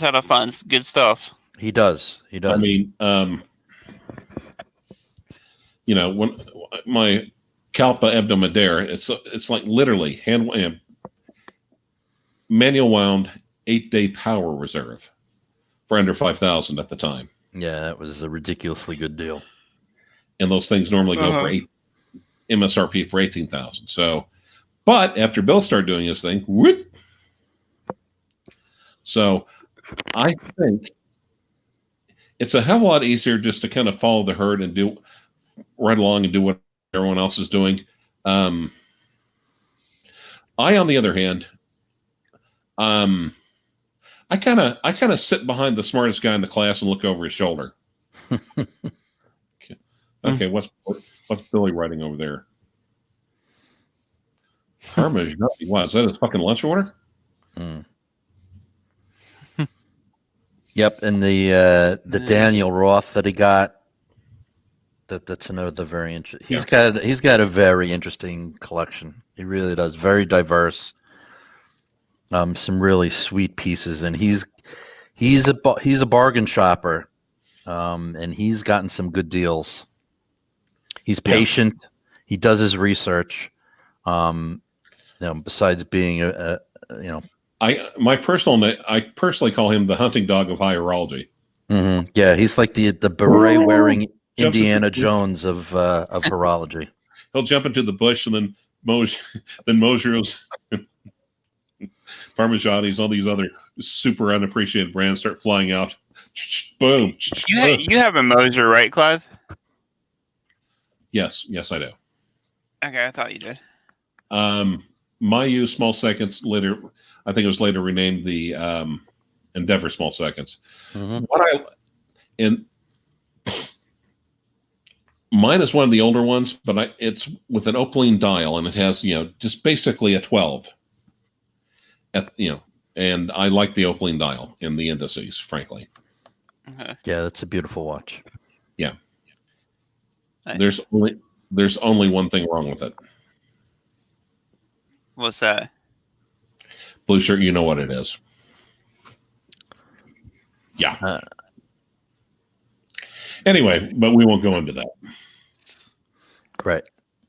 how to find good stuff. He does. I mean, when my Kalpa Hebdomadaire, it's like literally manual wound 8-day power reserve for under 5,000 at the time. Yeah, that was a ridiculously good deal. And those things normally go for MSRP for 18,000. So, but after Bill started doing his thing, whoop. So I think it's a hell of a lot easier just to kind of follow the herd and do right along and do what everyone else is doing. I, on the other hand, I kind of sit behind the smartest guy in the class and look over his shoulder. Okay, what's Billy writing over there? Parmesan. Wow, is that his fucking lunch order? Yep, and the Daniel Roth that he got. That's another very interesting. He's got a very interesting collection. He really does. Very diverse. Some really sweet pieces, and he's a bargain shopper, and he's gotten some good deals. He's patient. Yeah. He does his research. Besides being I personally call him the hunting dog of hierology. Mm-hmm. Yeah, he's like the beret wearing Indiana Jones of horology. He'll jump into the bush, and then Mosier's, Parmigiani's, all these other super unappreciated brands start flying out. Boom. You have a Moser, right, Clyve? Yes, I do. Okay, I thought you did. Mayu Small Seconds later, I think it was later renamed the Endeavor Small Seconds. Mm-hmm. Mine is one of the older ones, but it's with an opaline dial, and it has just basically a 12. And I like the opaline dial in the indices, frankly. Okay. Yeah, that's a beautiful watch. Yeah. Nice. There's only one thing wrong with it. What's that? Blueshirt, you know what it is. Yeah. Anyway, but we won't go into that. Right.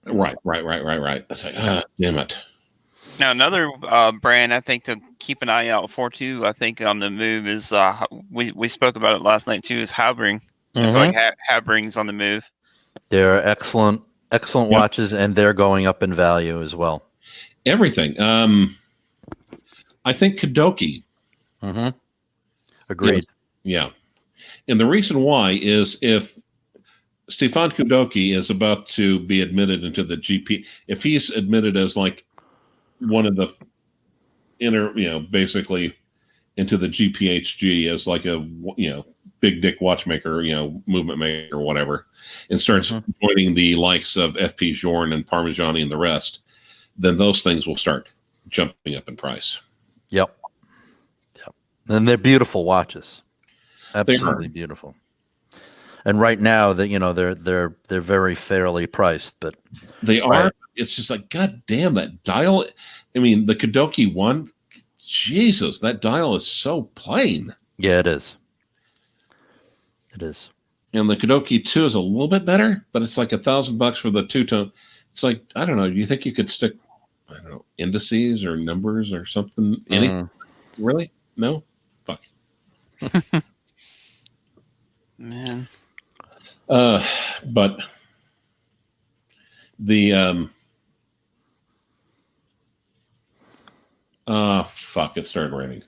It's like, damn it. Now, another brand I think to keep an eye out for too, I think on the move is we spoke about it last night too, is Habring. Mm-hmm. I feel like Habring's on the move. They're excellent watches, and they're going up in value as well. Everything. I think Kudoki. Mm-hmm. Agreed. Yeah. And the reason why is if Stefan Kudoki is about to be admitted into the GP, if he's admitted as like one of the basically into the GPHG as like a, big dick watchmaker, movement maker or whatever, and starts joining the likes of FP Journe and Parmigiani and the rest, then those things will start jumping up in price. Yep. And they're beautiful watches. Absolutely beautiful. And right now they're very fairly priced, but they are. Right. It's just like, God damn, that dial. I mean, the Kudoki one, Jesus, that dial is so plain. Yeah, it is. It is. And the Kadoki 2 is a little bit better, but it's like $1,000 for the two-tone. It's like, I don't know. Do you think you could stick, I don't know, indices or numbers or something? Anything? Really? No? Fuck. Man. But the fuck, it started raining.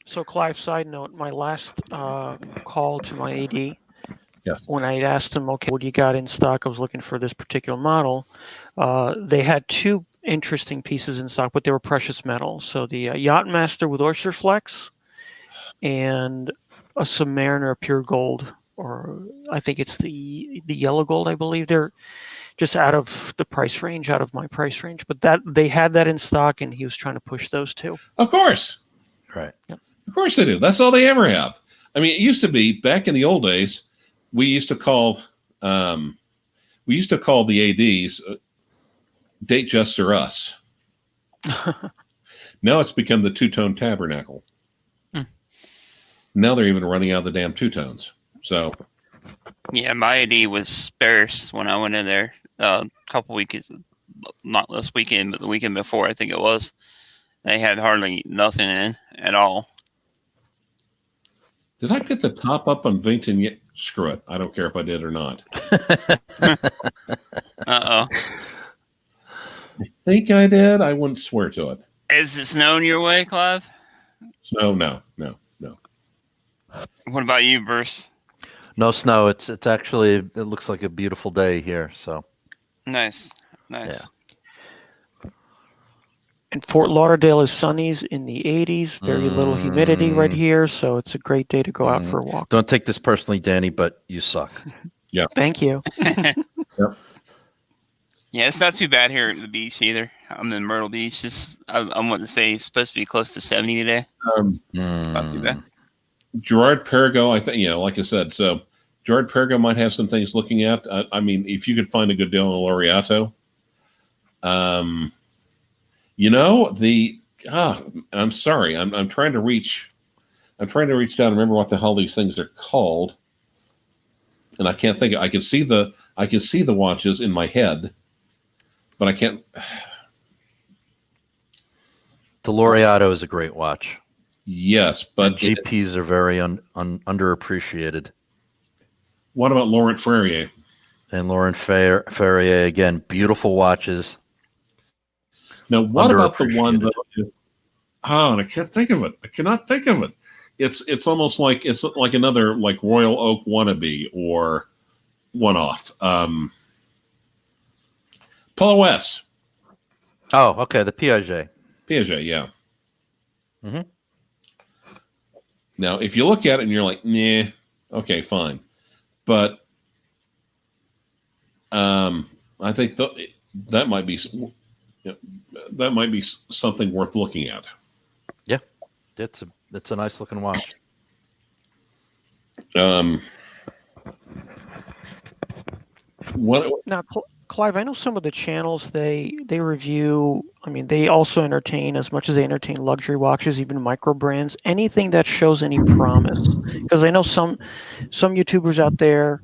So, Clyve, side note, my last call to my AD, Yes. when I asked him, okay, what do you got in stock? I was looking for this particular model. They had two interesting pieces in stock, but they were precious metal. So the Yachtmaster with Oyster Flex and a Submariner pure gold, or I think it's the yellow gold, I believe. They're just out of the price range, out of my price range. But that they had that in stock, and he was trying to push those two. Of course. Right. Yep. Of course they do. That's all they ever have. I mean, it used to be back in the old days. We used to call the ADs date just or us. Now it's become the two-tone tabernacle. Now they're even running out of the damn two-tones. So Yeah, my AD was sparse when I went in there a couple weekends, not this weekend, but the weekend before, I think it was. They had hardly nothing in at all. did I put the top up on Vington yet? Screw it. I don't care if I did or not. Uh-oh. I think I did. I wouldn't swear to it. Is it snowing your way, Clive? No. What about you, Bruce? No snow. It's actually, it looks like a beautiful day here. So Nice. yeah. And Fort Lauderdale is sunnies in the 80s, very little humidity right here, so it's a great day to go out for a walk. Don't take this personally, Danny, but you suck. Yeah. Thank you. Yep. Yeah, it's not too bad here at the beach either. I'm in Myrtle Beach. I'm wanting to say it's supposed to be close to 70 today. It's not too bad. Gerard Perigo, I think, like I said, so Gerard Perigo might have some things looking at. I mean, if you could find a good deal on Laureato. I'm sorry. I'm trying to reach down and remember what the hell these things are called. And I can't think. I can see the watches in my head, but I can't. The Laureato is a great watch. Yes, but and GPs are very underappreciated. What about Laurent Ferrier? And Laurent Ferrier, again, beautiful watches. Now, what about the one that I can't think of it. I cannot think of it. It's almost like it's like another like Royal Oak wannabe or one-off. Polo S. Oh, okay, the Piaget. Piaget, yeah. Mm-hmm. Now, if you look at it and you're like, nah, okay, fine. But I think that might be something worth looking at. Yeah, that's a nice looking watch. Now, Clive, I know some of the channels they review. I mean, they also entertain as much as they entertain luxury watches, even micro brands. Anything that shows any promise, because I know some YouTubers out there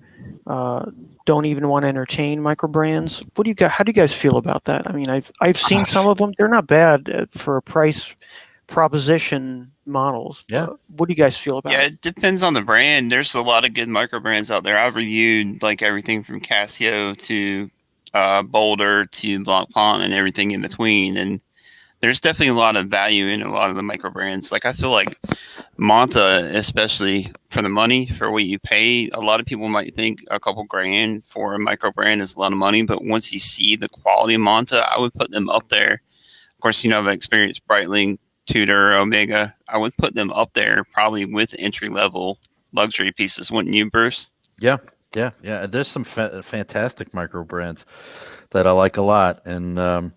don't even want to entertain micro brands. What do you guys? How do you guys feel about that? I mean, I've seen some of them. They're not bad for a price proposition models. Yeah. What do you guys feel about it? Yeah, it depends on the brand. There's a lot of good micro brands out there. I've reviewed like everything from Casio to Boulder to Blancpain and everything in between. And there's definitely a lot of value in a lot of the micro brands. Like I feel like Monta, especially for the money, for what you pay, a lot of people might think a couple grand for a micro brand is a lot of money. But once you see the quality of Monta, I would put them up there. Of course, I've experienced Breitling, Tudor, Omega. I would put them up there probably with entry-level luxury pieces, wouldn't you, Bruce? Yeah. There's some fantastic micro brands that I like a lot, and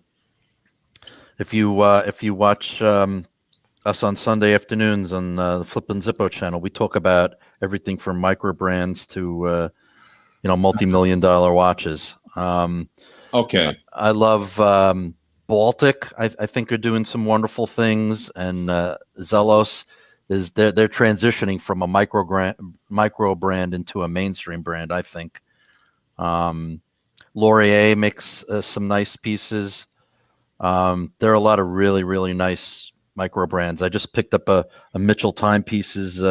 if you watch us on Sunday afternoons on the Flip and Zippo channel, we talk about everything from micro brands to multi-million-dollar watches. Okay, I love Baltic. I think are doing some wonderful things, and Zelos is they're transitioning from a micro brand into a mainstream brand, I think. Laurier makes some nice pieces. There are a lot of really, really nice micro brands. I just picked up a Mitchell Timepieces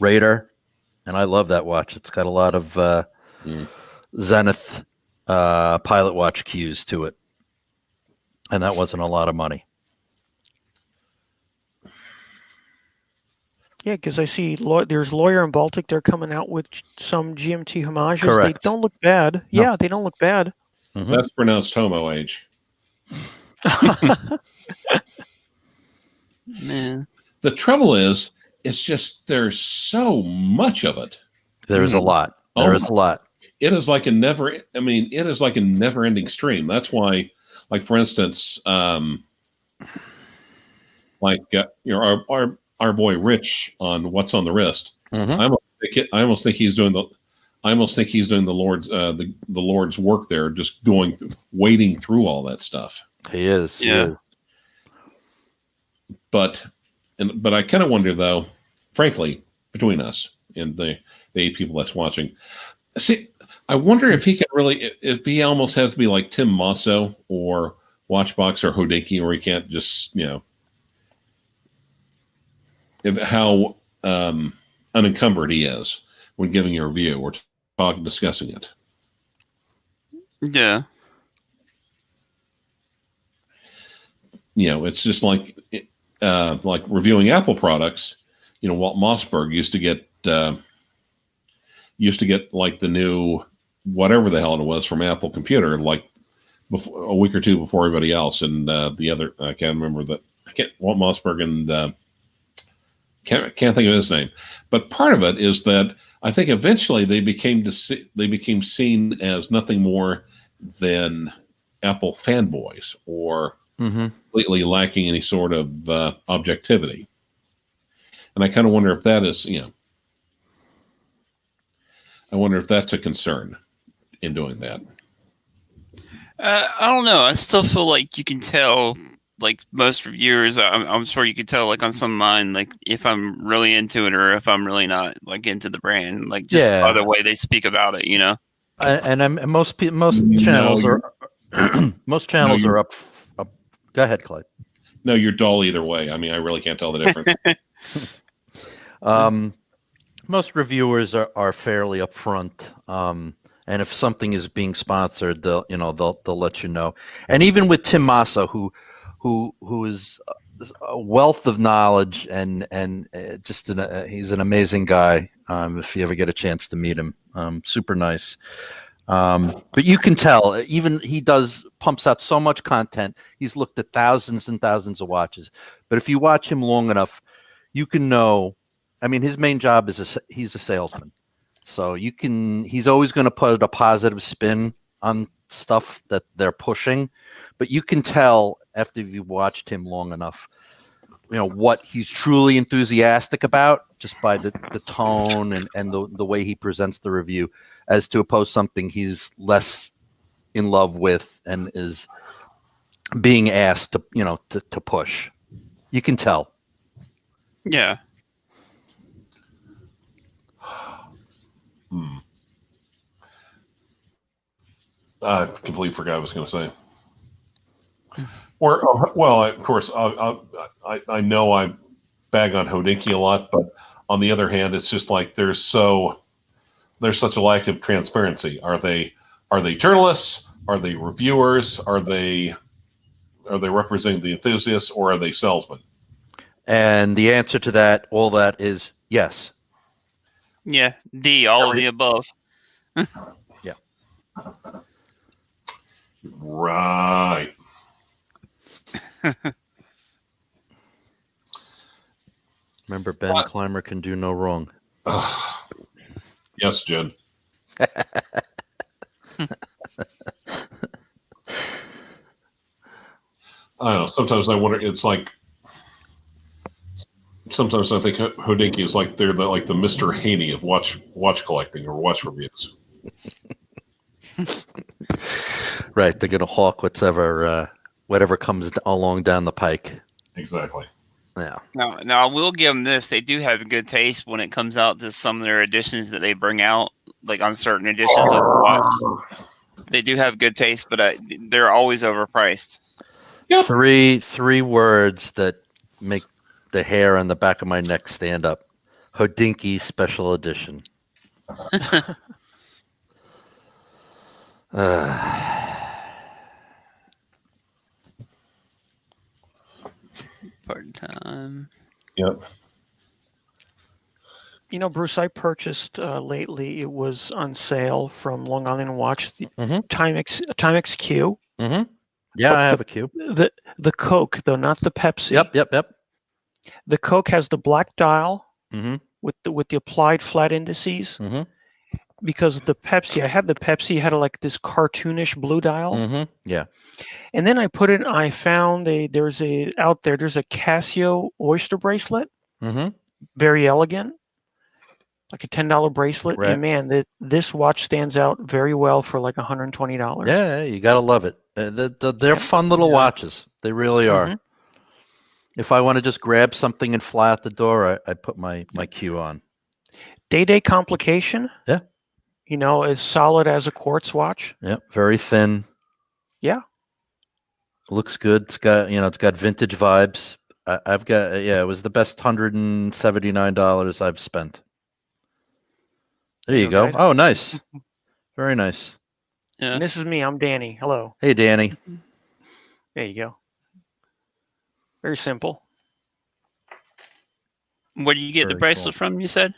Raider, and I love that watch. It's got a lot of Zenith pilot watch cues to it, and that wasn't a lot of money. Yeah, because I see there's Lawyer and Baltic. They're coming out with some GMT homages. Correct. They don't look bad. No. Yeah, they don't look bad. Mm-hmm. That's pronounced homo age. Man. The trouble is, it's just there's so much of it. There's a lot. There is a lot. It is like a never-ending stream. That's why, like for instance, our boy Rich on What's on the Wrist. Mm-hmm. I almost think he's doing the Lord's work there, just wading through all that stuff. He is. Yeah. He is. But I kind of wonder, though, frankly, between us and the 8 people that's watching, see, I wonder if if he almost has to be like Tim Mosso or Watchbox or Hodinkee, or he can't just, how unencumbered he is when giving a review or discussing it. Yeah. It's just like reviewing Apple products. Walt Mossberg used to get like the new whatever the hell it was from Apple Computer, like a week or two before everybody else. And the other, I can't remember Walt Mossberg and can't think of his name. But part of it is that I think eventually they became seen as nothing more than Apple fanboys, or completely lacking any sort of objectivity. And I kind of wonder if that is, I wonder if that's a concern in doing that. I don't know. I still feel like you can tell, like most reviewers, I'm sure you could tell, like on some of mine, like if I'm really into it or if I'm really not, like into the brand, like just by the way they speak about it, Most channels are are up. Go ahead, Clyde. No, you're dull either way. I mean, I really can't tell the difference. Most reviewers are fairly upfront, and if something is being sponsored, they'll let you know. And even with Tim Massa, who is a wealth of knowledge and just he's an amazing guy. If you ever get a chance to meet him, super nice. But you can tell, even he pumps out so much content. He's looked at thousands and thousands of watches. But if you watch him long enough, you can know. I mean, his main job is he's a salesman. So he's always going to put a positive spin on stuff that they're pushing. But you can tell after you've watched him long enough, what he's truly enthusiastic about, just by the tone and the way he presents the review, as to oppose something he's less in love with and is being asked to push. You can tell. Yeah. I completely forgot what I was going to say. Of course, I know I bag on Hodinkee a lot, but on the other hand, it's just like there's such a lack of transparency. Are they journalists? Are they reviewers? Are they representing the enthusiasts, or are they salesmen? And the answer to all that is yes. Yeah, all of the above. Yeah. Right. Remember, Ben Clymer can do no wrong. Yes, Jen. I don't know. Sometimes I wonder. It's like sometimes I think Hodinkee is like they're the Mr. Haney of watch collecting or watch reviews. Right, they're going to hawk whatever comes along down the pike. Exactly. Yeah. Now I will give them this. They do have good taste when it comes out to some of their editions that they bring out, like on certain editions of the watch. They do have good taste, but they're always overpriced. Yep. Three words that make the hair on the back of my neck stand up. Hodinky Special Edition. Part time. Yep. You know, Bruce, I purchased lately. It was on sale from Long Island Watch, the Timex Q. Mm-hmm. Yeah, I have a Q. The Coke, though, not the Pepsi. Yep. The Coke has the black dial Mm-hmm. with the applied flat indices. Mm-hmm. Because the Pepsi, I had the Pepsi, had like this cartoonish blue dial. Mm-hmm. Yeah. And then I found there's a Casio oyster bracelet. Mm-hmm. Very elegant. Like a $10 bracelet. Right. And man, this watch stands out very well for like $120. Yeah, you gotta love it. They're fun little watches. They really are. Mm-hmm. If I want to just grab something and fly out the door, I put my Q on. Day complication. Yeah. You know, as solid as a quartz watch. Yeah, very thin. Yeah. Looks good. It's got vintage vibes. I've got it was the best $179 I've spent. There you go. Right. Oh, nice. Very nice. Yeah. And this is me. I'm Danny. Hello. Hey, Danny. There you go. Very simple. Where do you get the Very bracelet cool. from? You said.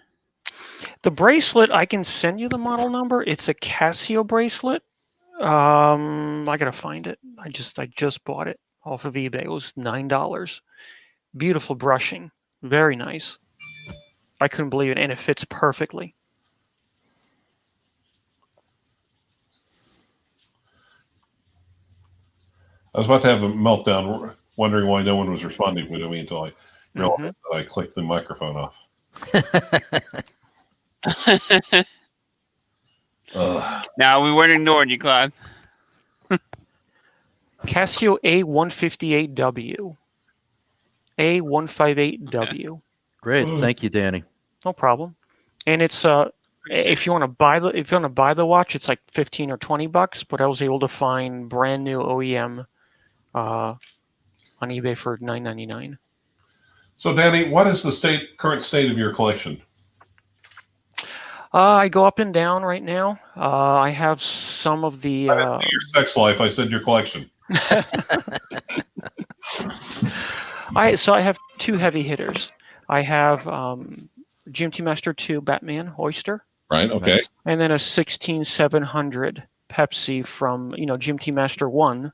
The bracelet, I can send you the model number. It's a Casio bracelet. I gotta find it. I just bought it off of eBay. It was $9. Beautiful brushing. Very nice. I couldn't believe it, and it fits perfectly. I was about to have a meltdown, wondering why no one was responding to me until I realized that I clicked the microphone off. Now we weren't ignoring you, Clyve. Casio A158W. A158W. Great. Thank you, Danny. No problem. And it's if you want to buy the watch, it's like $15 or $20. But I was able to find brand new OEM on eBay for $9.99. So, Danny, what is the current state of your collection? I go up and down right now. I have some of the. I didn't say your sex life. I said your collection. I have two heavy hitters. I have GMT Master 2 Batman Oyster. Right. Okay. Nice. And then a 16700 Pepsi from GMT Master 1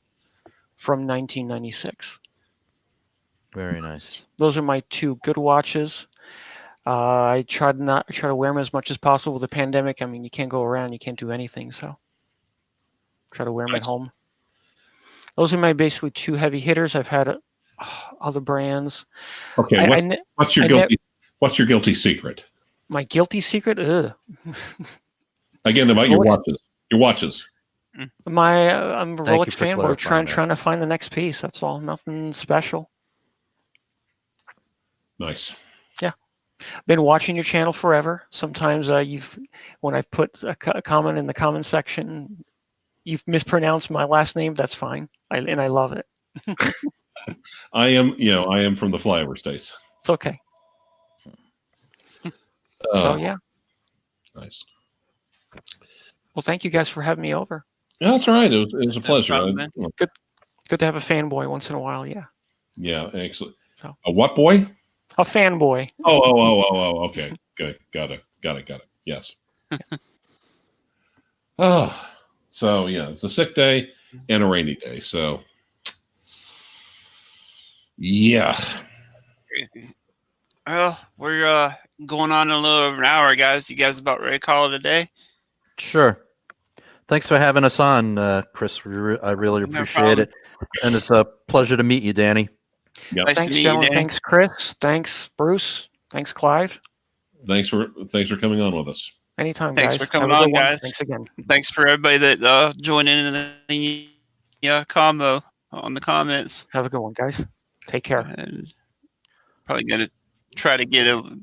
from 1996. Very nice. Those are my two good watches. I try to wear them as much as possible with the pandemic. I mean, you can't go around, you can't do anything, so try to wear them at home. Those are my basically two heavy hitters. I've had other brands. Okay, what's your guilty secret? My guilty secret? Again, about your watches. Your watches. I'm a Thank Rolex you for fanboy clarifying trying to find the next piece. That's all. Nothing special. Nice. Been watching your channel forever. Sometimes when I put a comment in the comment section, you've mispronounced my last name. That's fine. I love it. I am from the flyover states. It's okay. So yeah. Nice. Well, thank you guys for having me over. Yeah, that's all right. It was a pleasure. problem, Good to have a fanboy once in a while. Yeah. Yeah, excellent. So. A what boy? A fanboy. Oh. Okay. Good. Got it. Yes. So yeah, it's a sick day and a rainy day. So yeah. Crazy. Well, we're going on a little over an hour, guys. You guys about ready to call it a day? Sure. Thanks for having us on, Chris. I really appreciate it. And it's a pleasure to meet you, Danny. Yep. Nice Thanks, to meet you, gentlemen. Danny. Thanks, Chris. Thanks, Bruce. Thanks, Clyve. Thanks for coming on with us. Anytime, Thanks guys. for coming Have a on, good one. guys. Thanks again. Thanks for everybody that joined in the combo on the comments. Have a good one, guys. Take care. And Probably going to try to get a little